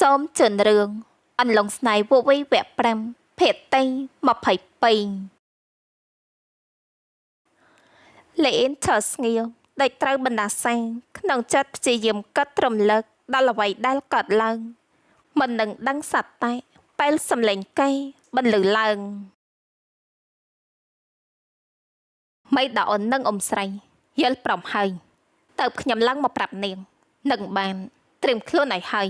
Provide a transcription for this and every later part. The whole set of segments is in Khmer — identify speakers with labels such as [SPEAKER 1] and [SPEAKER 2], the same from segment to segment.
[SPEAKER 1] សូមជឿនរឿងអន្លង់ស្នេហ៍វវីវគ្គ5ភេទទី22លេអ៊ីនឈើស្ងៀមដេកត្រូវបណ្ដាសាក្នុងចិត្តព្យាយាមគិតរំលឹកដល់អ្វីដែលកើតឡើងមិននឹងដឹងសត្វតែពេលសំឡេងកេរបន្លឺឡើងមីដាអូននិងអ៊ំស្រីយល់ព្រមហើយតើបខ្ញុំឡើងមកប្រាប់នាងនឹងបានត្រៀមខ្លួនឲ្យហើយ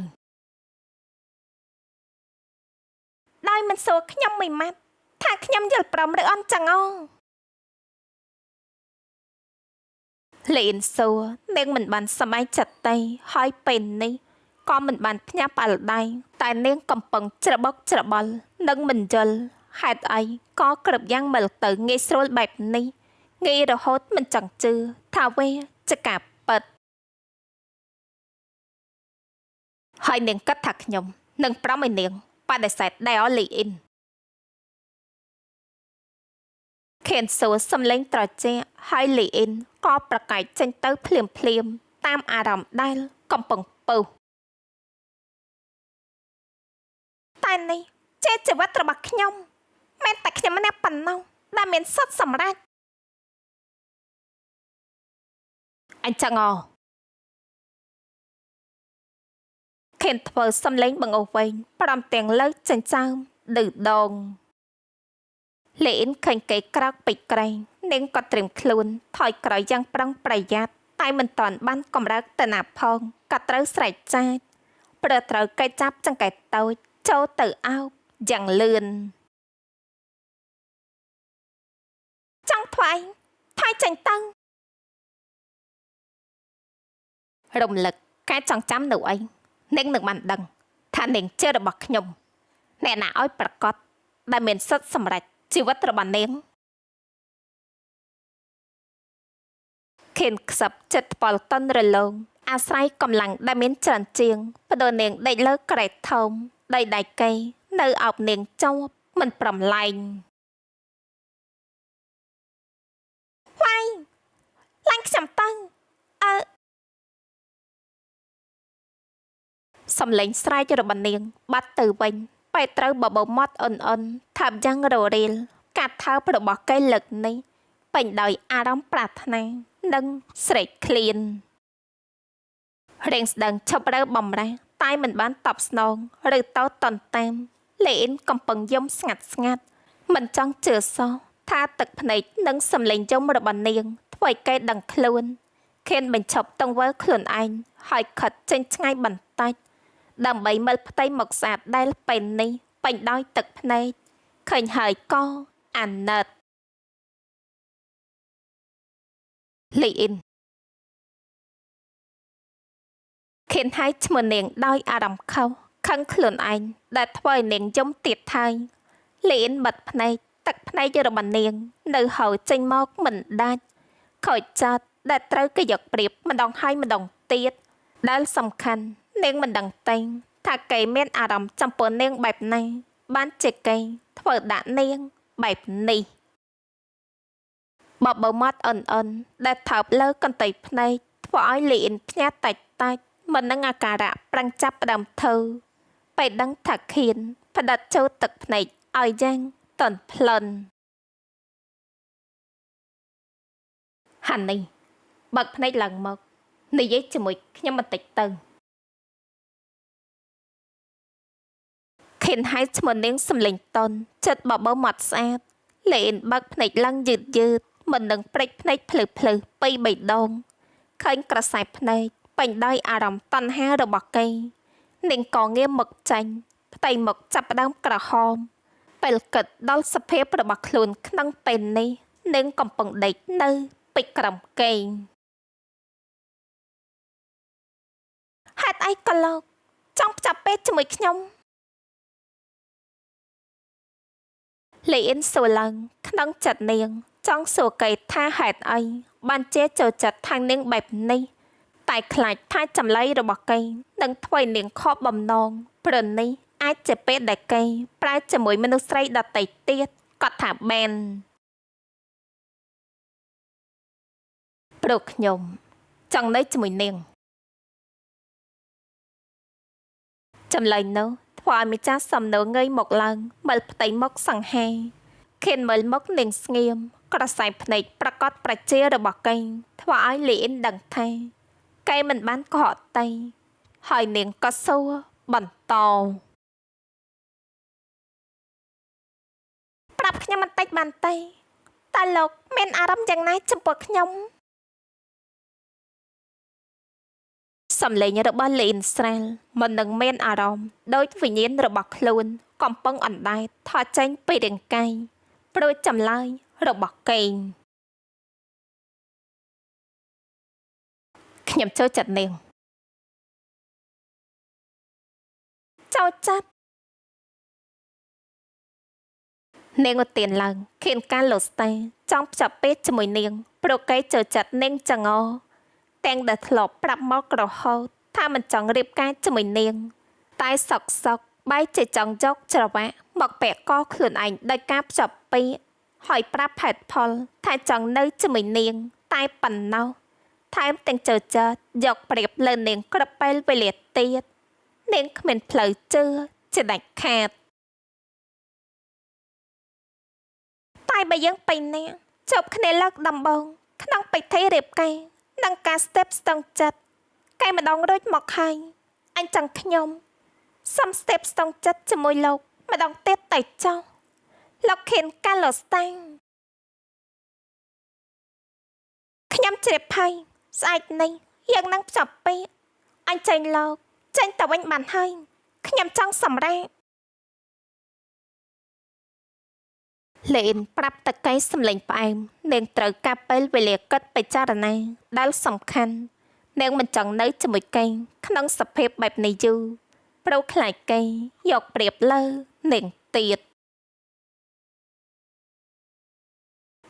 [SPEAKER 1] ដោយមិនសួរខ្ញុំមួយម៉ាត់ថាខ្ញុំយល់ព្រមឬអន់ចឹងអូលេនសួរនាងមិនបានសប្បាយចិត្តទេហើយពេលនេះក៏មិនបានភ្ញាក់ផ្អើលដែរតែនាងកំពុងច្របូកច្របល់និងមិនយល់ហេតុអីក៏គ្រប់យ៉ាងមើលទៅងាយស្រួលបែបនេះងាយរហូតមិនចង់ជឿថាវាជាការពិតហើយនាងគិតថាខ្ញុំនឹងប្រមឲ្យនាងបដិសេធដែរអលីអ៊ីនខេនសួរសំឡេងត្រជាក់ហើយលីអ៊ីនក៏ប្រកែកចេញទៅភ្លាមតាមអារម្មណ៍ដែលកំពុងពុះតែនេះជាជីវិតរបស់ខ្ញុំមិនតែខ្ញុំម្នាក់ប៉ុណ្ណោះដែលមានសិទ្ធិសម្រេចអញ្ចឹងខេនធ្វើសំឡេងបង្អស់វែងព្រមទាំងលើកចិញ្ចើមឌឺដងលេអ៊ីនឃើញគេក្រោកពេកក្រែងនាងក៏ត្រៀមខ្លួនថយក្រោយយ៉ាងប្រុងប្រយ័ត្នតែមិនទាន់បានកម្រើកទៅណាផងក៏ត្រូវស្រែកចាចព្រោះត្រូវគេចាប់ចង្កេះតូចចូលទៅអោបយ៉ាងលឿនចង់ធ្វើអីថយចេញទៅរំលឹកការចងចាំនៅអីនាងនឹងបានដឹងថានាងជារបស់ខ្ញុំអ្នកណាឲ្យប្រកាសដែលមានសិទ្ធិសម្រេចជីវិតរបស់នាងខេនខ្សឹបចិត្តផ្ពលតនរលោងអាស្រ័យកម្លាំងដែលមានច្រើនជាងបដូរនាងដេកលើក្រែតធំដៃដៃកេនៅអោបនាងចោបមិនប្រំលែងវាយឡាញ់ខ្ញុំទៅសំឡេងស្រែករបស់នាងបាត់ទៅវិញបែរត្រូវបបោមាត់អ៊ុនថាបយ៉ាងររៀលកាត់ថើបរបស់គេលឹកនេះពេញដោយអារម្មណ៍ប្រាថ្នានិងស្រេកឃ្លានរៀងស្ដឹងឈប់រើបំរះតែមិនបានតបស្នងឬតោតតន់តាមលេអ៊ីនកំពុងយំស្ងាត់មិនចង់ជឿសោះថាទឹកភ្នែកនិងសំឡេងយំរបស់នាងធ្វើឲ្យគេដឹងខ្លួនខេនបញ្ឈប់ទង្វើខ្លួនឯងហើយខិតចេញឆ្ងាយបន្តិចដើម្បីមើលផ្ទៃមុខស្អាតដែលពេលនេះពេញដោយទឹកភ្នែកឃើញហើយក៏អាណិតលីអ៊ីនខេនហើយឈ្មោះនាងដោយអារម្មណ៍ខឹងខ្លួនឯងដែលធ្វើឲ្យនាងយំទៀតហើយលីអ៊ីនបិទភ្នែកទឹកភ្នែករបស់នាងនៅហូរចេញមកមិនដាច់ខូចចាត់ដែលត្រូវគេយកប្រៀបម្ដងហើយម្ដងទៀតដែលសំខាន់នាងមិនដឹងទេថាគេមានអារម្មណ៍ចំពោះនាងបែបណាបានជាគេធ្វើដាក់នាងបែបនេះបបោមាត់អ៊ុនដែលថើបលើកន្ទៃភ្នែកធ្វើឲ្យលីអ៊ីនភ្ញាក់តាច់មិននឹងអាការៈប្រាំងចាប់ផ្ដើមធូរពេលដឹងថាខៀនផ្ដិតចូលទឹកភ្នែកឲ្យយ៉ាងតន់ផ្លន់ហាន់នេះបើកភ្នែកឡើងមកនិយាយជាមួយខ្ញុំបន្តិចទៅខេនហើយឈ្មោះនាងសំលេងតន់ចិត្តបបោមាត់ស្អាតលេអ៊ីនបើកភ្នែកឡើងយឺតមិននឹងព្រិចភ្នែកភ្លឺពីរបីដងឃើញក្រសែភ្នែកពេញដោយអារម្មណ៍តណ្ហារបស់គេនាងក៏ងាកមកចាញ់ផ្ទៃមុខចាប់ផ្ដើមក្រហមពេលគិតដល់សភាពរបស់ខ្លួនក្នុងពេលនេះនាងកំពុងដេកនៅពេជ្រក្រំគេងហេតុអីក៏លោកចង់ផ្ចាប់ពេកជាមួយខ្ញុំលីអ៊ីនសួរឡើងក្នុងចិត្តនាងចង់សួរគេថាហេតុអីបានជាចូលចិត្តខាងនាងបែបនេះតែខ្លាចថាចម្លែករបស់គេនឹងធ្វើឲ្យនាងខកបំណងព្រោះនេះអាចជាពេលដែលគេប្រើជាមួយមនុស្សស្រីដទៃទៀតគាត់ថាបែនព្រោះខ្ញុំចង់នៅជាមួយនាង ចម្លើយនោះធ្វើឲ្យម្ចាស់សំណួរងើយមកឡើងមើលផ្ទៃមុខសង្ហាខេនមើលមុខនាងស្ងៀមក្រសែភ្នែកប្រកបប្រជារបស់កេងធ្វើឲ្យលីអ៊ីនដឹងថាកេងមិនបានកុហកទេហើយនាងក៏សួរបន្តប្រាប់ខ្ញុំបន្តិចបានទេតើលោកមានអារម្មណ៍យ៉ាងណាចំពោះខ្ញុំសំឡេងរបស់លីអ៊ីនស្រាលមិននឹងមានអារម្មណ៍ដូចវិញ្ញាណរបស់ខ្លួនកំពុងអណ្ដែតថយចេញពីរាងកាយព្រោះចម្លើយរបស់កេងខ្ញុំចូលចិត្តនាងចូលចិត្តនាងឧទានឡើងខៀនការលោស្តាចង់ភ្ជាប់ពេលជាមួយនាងព្រោះកេងចូលចិត្តនាងចង្អទាំងដែលធ្លាប់ប្រាប់មករហូតថាមិនចង់រៀបការជាមួយនាងតែសុកបែរជាចង់យកច្រវាក់មកពាក់កខ្លួនឯងដោយការភ្ជាប់ពាក្យហើយប្រាប់ហេតុផលថាចង់នៅជាមួយនាងតែប៉ុណ្ណោះថែមទាំងចូលចិត្តយកប្រៀបលើនាងគ្រប់ពេលវេលាទៀតនាងគ្មានផ្លូវជឿជាដាច់ខាតតែបើយើងពីរនាក់ជួបគ្នាលើកដំបូងក្នុងពិធីរៀបការនិងការស្ទាបស្ទង់ចិត្តកែម្ដងរួចមកហើយអញ្ចឹងខ្ញុំសុំស្ទាបស្ទង់ចិត្តជាមួយលោកម្ដងទៀតទៅចុះលោកខៀនកាឡូស្តាំងខ្ញុំជ្រាបហើយស្អែកនេះយើងនឹងភ្ជាប់ពាក្យអញ្ចឹងលោកចេញទៅវិញបានហើយខ្ញុំចង់សម្រេចលេនប្រាប់តកៃសំឡេងផ្អែមនាងត្រូវការពេលវេលាគិតពិចារណាដែលសំខាន់នាងមិនចង់នៅជាមួយកេងក្នុងសភាពបែបនេះយូរព្រោះខ្លាចកេងយកប្រៀបលើនាងទៀត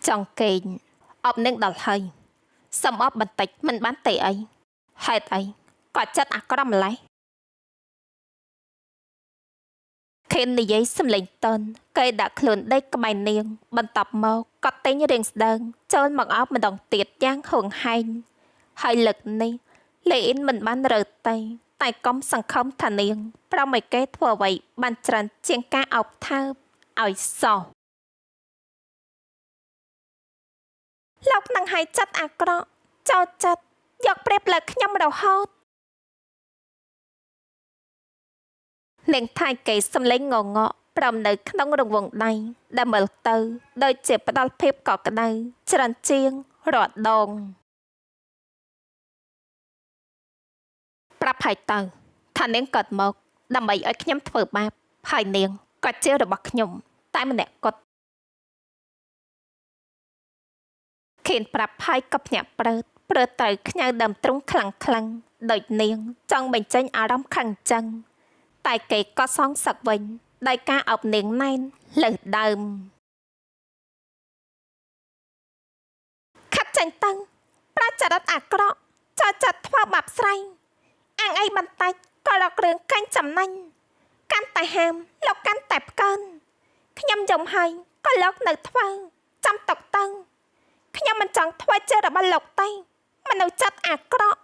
[SPEAKER 1] ចង់កេងអបនាងដល់ហើយសុំអបបន្តិចមិនបានទេអីហេតុអីក៏ចិត្តអាក្រក់ម្ល៉េះខេននិយាយសំឡេងតន់កេដាក់ខ្លួនដេកក្បែរនាងបន្ទាប់មកក៏ទិញរៀងស្ដើងចូលមកអោបម្ដងទៀតយ៉ាងហួងហែងហើយលើកនេះលេអ៊ីនមិនបានរើតែកុំសង្ឃឹមថានាងប្រមឲ្យកេធ្វើអ្វីបានច្រើនជាងការអោបថើបឲ្យសោះលោកនឹងឲ្យចិត្តអាក្រក់ចូលចិត្តយកប្រៀបលើខ្ញុំរហូតនាងថៃកេសំឡេងងងក់ប្រំនៅក្នុងរង្វង់ដៃដែលមើលទៅដូចជាផ្ដល់ភាពកក់ក្ដៅច្រើនជាងរាល់ដងប្រាប់ហើយទៅថានាងកើតមកដើម្បីឲ្យខ្ញុំធ្វើបាបហើយនាងក៏ជារបស់ខ្ញុំតែម្នាក់គត់ខេនប្រាប់ហើយក៏ភ្ញាក់ព្រឺតត្រូវខ្ញៅដើមទ្រូងខ្លាំងដូចនាងចង់បញ្ចេញអារម្មណ៍ខឹងចឹងតែគេក៏សងសឹកវិញដោយការអោបនាងណែនលើសដើមខាត់ចាញ់ទៅប្រាចរិតអាក្រក់ចូលចិត្តធ្វើបាបស្រីអាងអីបន្តិចក៏រករឿងកាញ់ចំណេញកាន់តែហាមលោកកាន់តែផ្កើនខ្ញុំយំហើយក៏លោកនៅធ្វើចាំតុកទៅខ្ញុំមិនចង់ធ្វើជារបស់លោកទេមនុស្សចិត្តអាក្រក់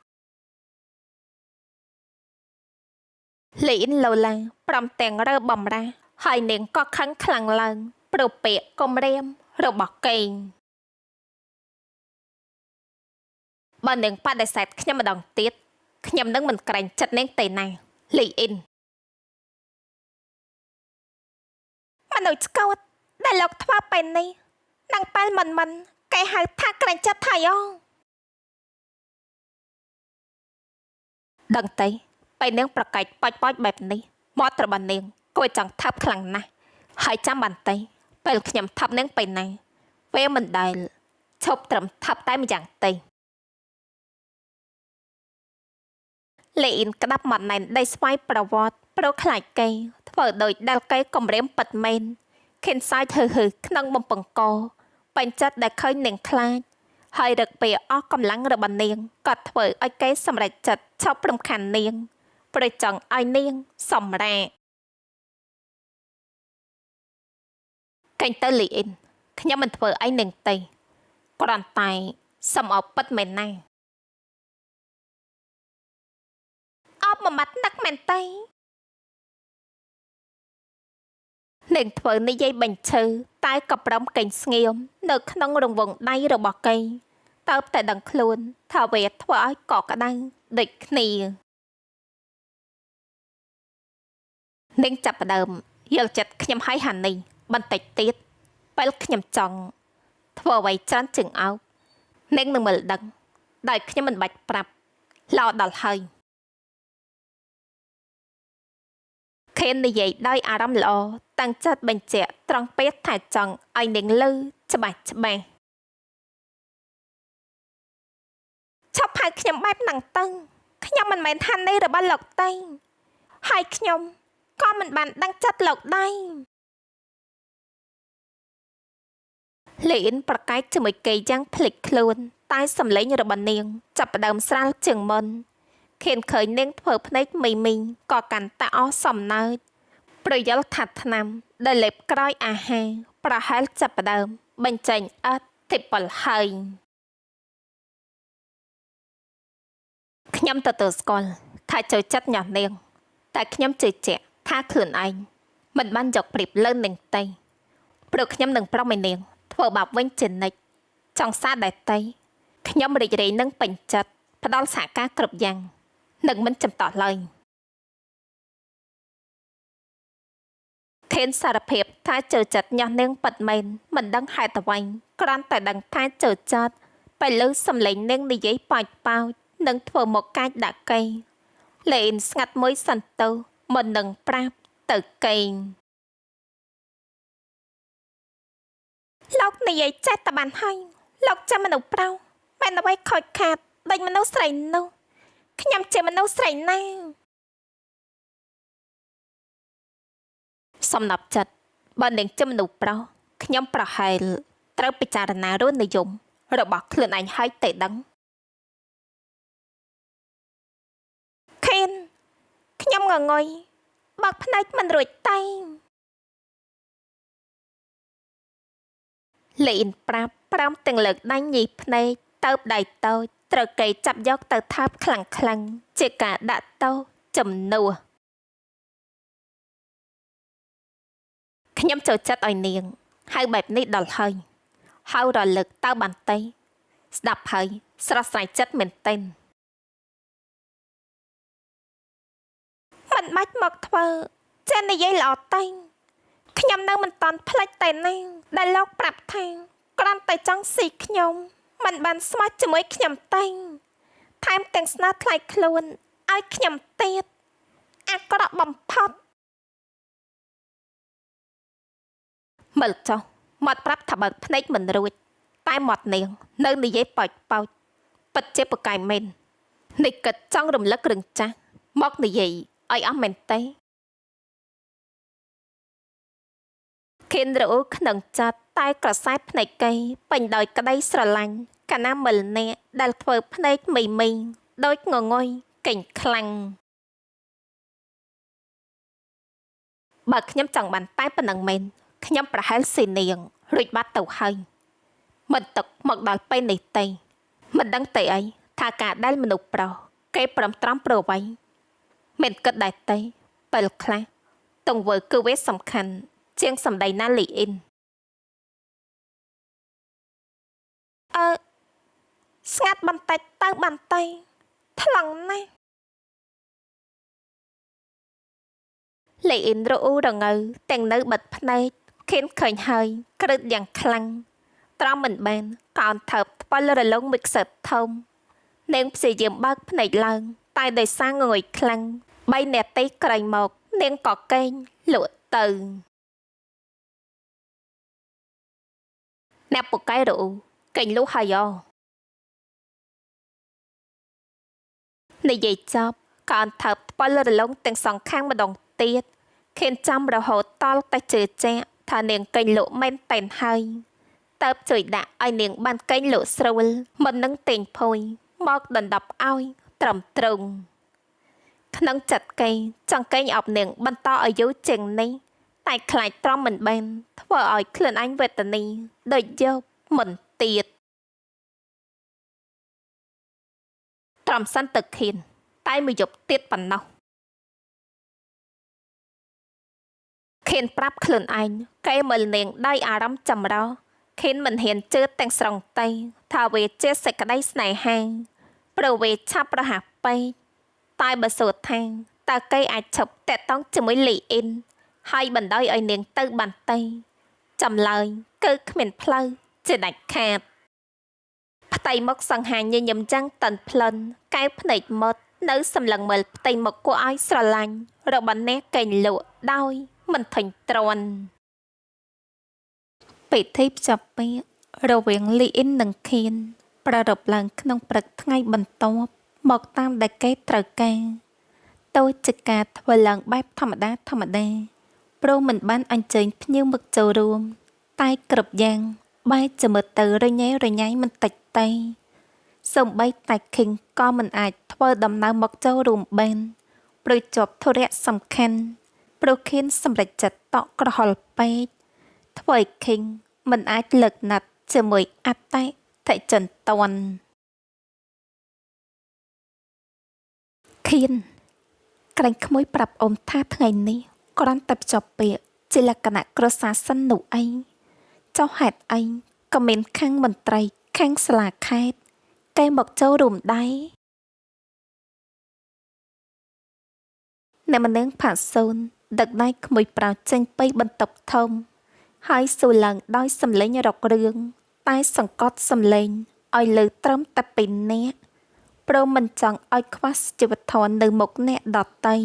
[SPEAKER 1] លីអ៊ីនឡូឡាព្រមទាំងរើបំរាហើយនាងក៏ខឹងខ្លាំងឡើងព្រោះពាក្យគំរាមរបស់កេងបើនាងបដិសេធខ្ញុំម្ដងទៀតខ្ញុំនឹងមិនក្រែងចិត្តនាងទេណាលីអ៊ីនមនុស្សស្កូតដែលលោកធ្វើពេលនេះនឹងប៉ែលមិនគេហៅថាក្រែងចិត្តហើយដឹងទេពេលនាងប្រកែកប៉ាច់បែបនេះមាត់របស់នាងគួរចង់ថាប់ខ្លាំងណាស់ហើយចាំបានទេពេលខ្ញុំថាប់នាងពេលណាវាមិនដែលឈប់ត្រឹមថាប់តែម្យ៉ាងទេលេអ៊ីនក្តាប់មាត់ណែនដីស្វ័យប្រវត្តិប្រូខ្លាចគេធ្វើដោយដែលគេគំរាមប៉ិតមែនខិនសាយហឺក្នុងបំពង់កពេញចិត្តដែលឃើញនាងខ្លាចហើយរឹកពីអស់កម្លាំងរបស់នាងក៏ធ្វើឲ្យគេសម្រេចចិត្តឈប់រំខាននាងព្រោះចង់ឲ្យនាងសម្រេចកេងទៅលីអ៊ីនខ្ញុំមិនធ្វើអីនាងទេគ្រាន់តែសុំអោបពិតមែនណាអោបមួយម៉ាត់នឹកមែនទេ នាងធ្វើនិយាយបញ្ឈឺតែក៏ព្រមកិញ្ចស្ងៀមនៅក្នុងរង្វង់ដៃរបស់កេងតើបតែដឹងខ្លួនថាវាធ្វើឲ្យកកក្ដៅដូចគ្នានាងចាប់ផ្ដើមយល់ចិត្តខ្ញុំហើយហានីបន្តិចទៀតពេលខ្ញុំចង់ធ្វើអ្វីច្រើនជាងអោបនាងនឹងមើលដឹងដោយខ្ញុំមិនបាច់ប្រាប់ឡដល់ហើយខេននិយាយដោយអារម្មណ៍ល្អតាំងចិត្តបញ្ជាក់ត្រង់ពេលថាចង់ឲ្យនាងលឺច្បាស់ឈប់ហៅខ្ញុំបែបហ្នឹងទៅខ្ញុំមិនមែនហានីរបស់លោកទេហើយខ្ញុំក៏មិនបានដឹងចិត្តលោកដែរលេនប្រកែកជាមួយគេយ៉ាងភ្លេចខ្លួនតែសម្លេងរបស់នាងចាប់ផ្ដើមស្រាលជាងមុនខេនឃើញនាងធ្វើភ្នែកមីងក៏កាន់តែអស់សំណើចប្រយល់ថាថ្នាំដែលលេបក្រោយអាហារប្រហែលចាប់ផ្ដើមបញ្ចេញអធិពលហើយខ្ញុំទទួលស្គាល់ថាចូលចិត្តញ៉ោះនាងតែខ្ញុំជឿជាក់ថាខ្លួនឯងមិនបានយកប្រៀបលើនាងទេព្រោះខ្ញុំនឹងប្រំឲ្យនាងធ្វើបាបវិញជានិច្ចចង់សារដែរទេខ្ញុំរីករាយនឹងពេញចិត្តផ្ដល់សហការគ្រប់យ៉ាងនឹងមិនចំតោះឡើយខេនសារភាពថាចូលចិត្តញ៉ោះនាងពិតមែនមិនដឹងហេតុអ្វីគ្រាន់តែដឹងថាចូលចិត្តពេលលើសំឡេងនាងនិយាយប៉ោចនឹងធ្វើមកកាចដាក់កេងលេនស្ងាត់មួយសន្ទុះមិននឹងប្រាប់ទៅកេងលោកនិយាយចេះតែបានហើយលោកចាំមនុស្សប្រុសមិនអ្វីខូចខាតដូចមនុស្សស្រីនោះខ្ញុំជាមនុស្សស្រីណាសំណប់ចិត្តបើនាងជាមនុស្សប្រុសខ្ញុំប្រហែលត្រូវពិចារណារសនិយមរបស់ខ្លួនឯងហើយតែដឹងខេនខ្ញុំងងុយបើកភ្នែកមិនរួចតែលេនប្រាប់ប្រាំទាំងលើកដៃញីភ្នែកទៅដៃតូចត្រូវគេចាប់យកទៅថាបខ្លាំងជាការដាក់តោចំនួនខ្ញុំចូលចិត្តឲ្យនាងហើយបែបនេះដល់ហើយហើយរលឹកទៅបានទេស្ដាប់ហើយស្រស់ស្រាយចិត្តមែនទែនមិនបាច់មកធ្វើចេះនិយាយល្អតែខ្ញុំនៅមិនតាន់ផ្លេចតែណាដែលលោកប្រាប់ថាគ្រាន់តែចង់ស៊ីខ្ញុំមិនបានស្មោះជាមួយខ្ញុំតែថែមទាំងស្នើថ្លៃខ្លួនឲ្យខ្ញុំទៀតអាក្រក់បំផុតមើលចុះមាត់ប្រាប់ថាបើកភ្នែកមិនរួចតែមាត់នាងនៅនិយាយប៉ោចពិតជាប្រកែកមែននេះគិតចង់រំលឹករឿងចាស់មកនិយាយឲ្យអស់មែនទេខេនរអ៊ូក្នុងចិត្តតែក្រសែភ្នែកគេពេញដោយក្តីស្រឡាញ់កាលណាមិលអ្នកដែលធ្វើភ្នែកមីងដូចងងុយកេងខ្លាំងបើខ្ញុំចង់បានតែប៉ុណ្ណឹងមែនខ្ញុំប្រហែលស៊ីនាងរួចបាត់ទៅហើយមិនទុកមកដល់ពេលនេះទេមិនដឹងទេអីថាការដែលមនុស្សប្រុសគេប្រំត្រំប្រអ្វីមិនគិតដែរទេពេលខ្លះទង្វើគឺវាសំខាន់ជាងសម្ដីណាលីអ៊ីនស្ងាត់បន្តិចទៅបន្តិចថ្លង់ណាស់លីអ៊ីនរអ៊ូរងើទាំងនៅបិទភ្នែកខេនឃើញហើយក្រឹតយ៉ាងខ្លាំងត្រង់មិនបានកោនថើបថ្ពិលរលងមួយខ្សឹបធំនាងព្យាយាមបើកភ្នែកឡើងតែដោយសារងងុយខ្លាំង3នាទីក្រោយមកនាងក៏កេងលក់ទៅអ្នកពូកែរអ៊ូកេងលុះហើយនិយាយចប់កោនថើបថ្ពិលរលងទាំងសងខាងម្ដងទៀតខេនចាំរហូតតល់តែជឿជាក់ថានាងកេងលក់មែនតែនហើយតើបជួយដាក់ឲ្យនាងបានកេងលក់ស្រួលមិននឹងតេងភួយមកដណ្ដប់ឲ្យត្រឹមត្រង់ក្នុងចិត្តគេចង់កេងអប់នាងបន្តអាយុជាងនេះតែខ្លាចទ្រាំមិនបានធ្វើឲ្យខ្លួនឯងវេទនាដូចយកមិនទៀតទ្រាំសិនទៅខៀនតែមួយយប់ទៀតប៉ុណ្ណោះខ ខៀនប្រាប់ខ្លួនឯងគេមើលនាងដោយអារម្មណ៍ចម្រុះខៀនមិនហ៊ានជឿទាំងស្រុងទេថាវាជាសេចក្តីស្នេហាព្រោះវាឆាប់រហ័សពេកតែបើសួរថាតើគេអាចឈប់តាក់ទងជាមួយលីអ៊ីនហើយបណ្ដោយឲ្យនាងទៅបានទេចម្លើយគឺគ្មានផ្លូវជាដាច់ខាតផ្ទៃមុខសង្ហាញញឹមចាំងតន់ផ្លិនកែវភ្នែកមុតនៅសម្លឹងមើលផ្ទៃមុខគួរឲ្យស្រឡាញ់របស់អ្នកកេងលក់ដោយមិនធុញទ្រាន់ពិធីភ្ជាប់ពាក្យរវាងលីអ៊ីននិងខៀនប្រារព្ធឡើងក្នុងព្រឹកថ្ងៃបន្ទាប់មកតាមដែលគេត្រូវការតូចជាការធ្វើឡើងបែបធម្មតាព្រោះមិនបានអញ្ជើញភ្ញៀវមកចូលរួមតែគ្រប់យ៉ាងបែរជាមើលទៅរញ៉េរញ៉ៃមិនតិចទេសូម្បីតែខេងក៏មិនអាចធ្វើដំណើរមកចូលរួមបានព្រោះជាប់ធុរៈសំខាន់ព្រោះខៀនសម្រេចចិត្តតក់ក្រហល់ពេកធ្វើឲ្យខេងមិនអាចលើកណាត់ជាមួយអតិថិជនតន់ខៀនក្រែងក្មួយប្រាប់អ៊ំថាថ្ងៃនេះគ្រាន់តែភ្ជាប់ពាក្យជាលក្ខណៈគ្រួសារសិននោះឯងចុះហេតុអីក៏មានខាងមន្ត្រីខាងសាលាខេត្តគេមកចូលរួមដែរអ្នកម្នាក់ផាសូនដឹកដៃក្មួយប្រោចេញពីបន្ទប់ធំហើយសួរឡើងដោយសំឡេងរករឿងតែសង្កត់សំឡេងឲ្យលើត្រឹមតែពីរនាក់ព្រមមិនចង់ឲ្យខ្វះជីវធម៌នៅមុខអ្នកដតី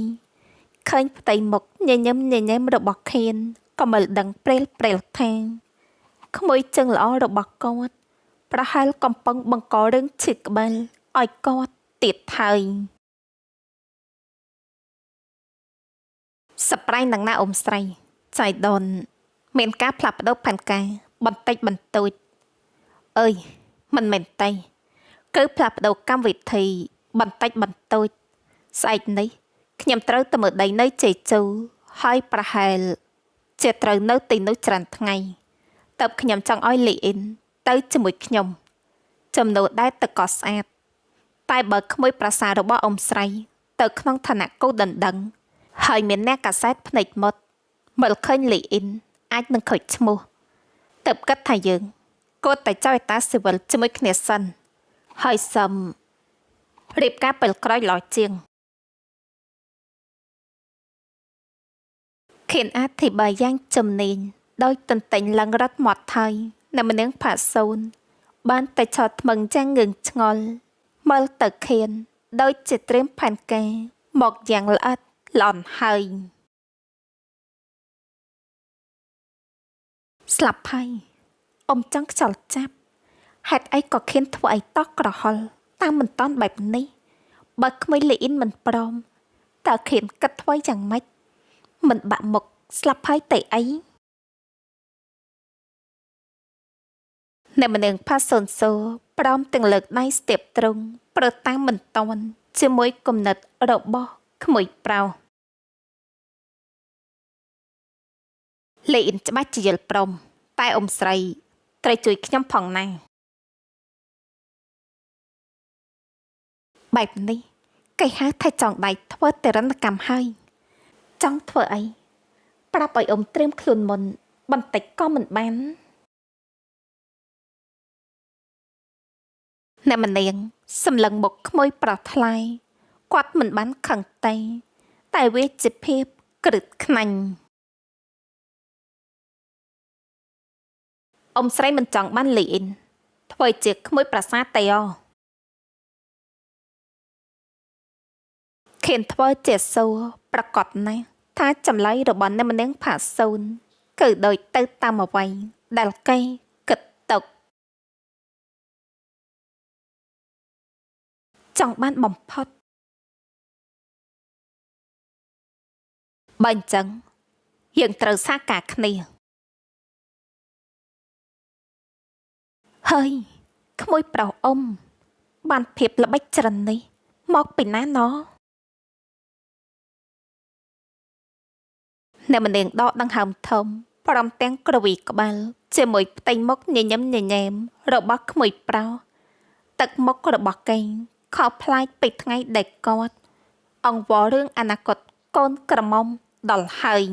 [SPEAKER 1] ឃើញផ្ទៃមុខញញឹមរបស់ខៀនក៏មើលដឹងព្រាលថាក្មួយជើងល្អរបស់គាត់ប្រហែលកំពុងបង្ករឿងឈឺក្បាលឲ្យគាត់ទៀតហើយសប្រៃនឹងណាអ៊ំស្រីចៃដនមានការផ្លាស់ប្ដូរផែនការបន្តិចបន្តួចអើយមិនមែនទេគឺផ្លាស់ប្ដូរកម្មវិធីបន្តិចបន្តួចស្អែកនេះខ្ញុំត្រូវទៅមើលដីនៅជេជូហើយប្រហែលជាត្រូវនៅទីនោះច្រើនថ្ងៃតើបខ្ញុំចង់ឲ្យលីអ៊ីនទៅជាមួយខ្ញុំចំណូលដែរទឹកក៏ស្អាតតែបើក្មួយប្រសារបស់អ៊ំស្រីទៅក្នុងឋានៈគូដណ្ដឹងហើយមានអ្នកកាសែតភ្នែកមុតមើលឃើញលីអ៊ីនអាចនឹងខូចឈ្មោះតើបគិតថាយើងគួរតែចោលតាស៊ីវិលជាមួយគ្នាសិនហើយសឹមរៀបការពេលក្រោយល្អជាងខៀនអធិប្បាយយ៉ាងជំនាញដោយទន្ទិញឡើងរត់មាត់ថៃអ្នកម្នាក់ផាសូនបានតែឆោតថ្មឹងចាំងងឿងឆ្ងល់មើលទៅខៀនដោយជាត្រៀមផែនការមកយ៉ាងល្អិតល្អន់ហើយស្លាប់ហើយអ៊ំចង់ខ្យល់ចាប់ហេតុអីក៏ខៀនធ្វើឲ្យតោះក្រហល់តាមមិនតាន់បែបនេះបើក្មួយលីអ៊ីនមិនព្រមតើខៀនគិតធ្វើយ៉ាងម៉េចមិនបាក់មុខស្លាប់ហើយទេអីអ្នកម្នាក់ផាសូនសូព្រមទាំងលើកដៃស្ទាបត្រង់ប្រតាមមិនតាន់ជាមួយគំនិតរបស់ក្មួយប្រោលីអ៊ីនច្បាស់ជាយល់ព្រមតែអ៊ំស្រីត្រូវជួយខ្ញុំផងណាបែបនេះគេហៅថាចង់ដៃធ្វើទរណកម្មហើយចង់ធ្វើអីប្រាប់ឲ្យអ៊ំត្រៀមខ្លួនមុនបន្តិចក៏មិនបានអ្នកម្នាងសម្លឹងមុខក្មួយប្រោះថ្លៃគាត់មិនបានខឹងទេតែវាជាភាពគ្រឹតខ្នាញ់អ៊ំស្រីមិនចង់បានលីអ៊ីនធ្វើជាក្មួយប្រាសាទទេខៀនធ្វើជាសួរប្រកបណាស់ថាចម្លើយរបស់អ្នកម្នាក់ផាសូនគឺដូចទៅតាមអ្វីដែលគេគិតទុកចង់បានបំផុតបើអញ្ចឹងយើងត្រូវសាការគ្នាហើយក្មួយប្រុសអ៊ំបានភាពល្បិចច្រិននេះមកពីណាណោអ្នកម្នាក់ដកដង្ហើមធំព្រមទាំងក្រវីក្បាលជាមួយផ្ទៃមុខញញឹមញញែមរបស់ក្មួយប្រោទឹកមុខរបស់កេងខុសប្លែកពីថ្ងៃដែលគាត់អង្វររឿងអនាគតកូនក្រមុំដល់ហើយ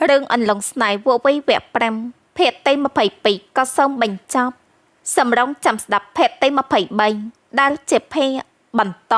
[SPEAKER 1] រឿងអន្លង់ស្នេហ៍វវីវគ្គ5ភាគទី22ក៏សូមបញ្ចប់សម្រងចាំស្ដាប់ភាគទី23ដែលជាភាគបន្ត